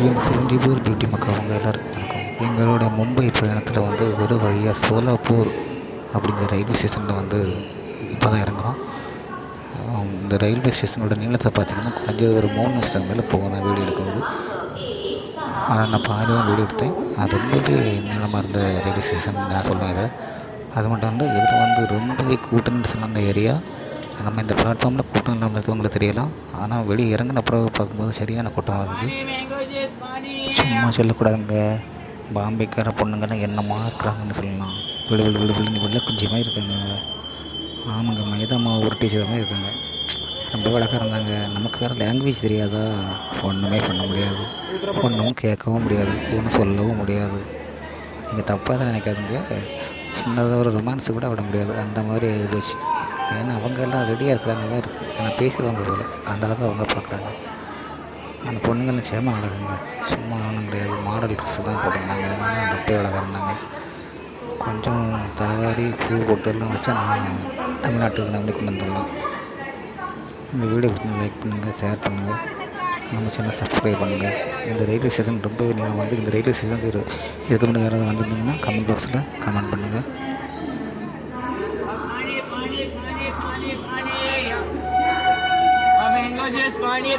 என் Singapore beauty மக்கள் அவங்க எல்லாருக்கும் வணக்கம். எங்களோட மும்பை பயணத்தில் வந்து ஒரு வழியாக சோலாப்பூர் அப்படிங்கிற ரயில்வே ஸ்டேஷனில் வந்து இப்போ தான் இறங்குறோம். இந்த ரயில்வே ஸ்டேஷனோட நீளத்தை பார்த்திங்கன்னா குறைஞ்சது ஒரு 3 நிமிஷத்துக்கு மேலே போகும் நான் வீடியோ எடுக்கும்போது. ஆனால் நான் பாதி தான் வீடியோ எடுத்தேன். அது ரொம்பவே நீளமாக இருந்த ரயில்வே ஸ்டேஷன் நான் சொல்லுவேன் இதை. அது மட்டும் இல்லை, இதில் வந்து ரொம்பவே கூட்ட நெரிசல் அந்த ஏரியா. நம்ம இந்த பிளாட்ஃபார்மில் கூட்டம் இல்லாமல் இருக்கிறவங்களுக்கு தெரியலாம். ஆனால் வெளியே இறங்கின பிறகு பார்க்கும்போது சரியான கூட்டமாக இருக்குது. சும்மா சொல்லக்கூடாதுங்க, பாம்பேக்கார பொண்ணுங்கெல்லாம் என்னமா இருக்கிறாங்கன்னு சொல்லலாம். விழு விழு விழு விழுன்னு வெள்ளை குஞ்சி மாதிரி இருக்காங்க. ஆமாங்க, மைதா மாவு உருட்டி வச்ச மாதிரி இருக்காங்க. ரொம்ப அழகாக இருந்தாங்க. நமக்கு வேறு லாங்குவேஜ் தெரியாதா, ஒன்றுமே பண்ண முடியாது, ஒன்றும் கேட்கவும் முடியாது, ஒன்றும் சொல்லவும் முடியாது. நீங்கள் தப்பாக தான் நினைக்காதுங்க. சின்னதாக ஒரு ரொமான்ஸு கூட விட முடியாது, அந்த மாதிரி ஆகிப்போச்சு. ஏன்னா அவங்க எல்லாம் ரெடியாக இருக்கிறாங்க மாதிரி இருக்குது. ஆனால் பேசிடுவாங்க போல், அந்தளவுக்கு அவங்க பார்க்குறாங்க. அந்த பொண்ணுங்கள்லாம் சேமாக அழகுங்க, சும்மா ஒன்றும் கிடையாது. மாடல் ட்ரெஸ்ஸு தான் போட்டிருந்தாங்க, ஆனால் ரொம்ப அழகாக இருந்தாங்க. கொஞ்சம் தலைவாரி பூ பொட்டெல்லாம் வச்சா நம்ம தமிழ்நாட்டுக்கு நம்மளே கொண்டு வந்துடலாம். இந்த வீடியோ பிடிச்சி லைக் பண்ணுங்கள், ஷேர் பண்ணுங்கள், நம்ம சேனல் சப்ஸ்கிரைப் பண்ணுங்கள். இந்த ரயில்வே ஸ்டேஷன் ரொம்பவே நீளம் வந்து இந்த ரயில்வே ஸ்டேஷனுக்கு இதுக்கு முன்னாடி யாராவது வந்திருந்தீங்கன்னா கமெண்ட் பாக்ஸில் கமெண்ட் பண்ணுங்கள். Mango juice, pani.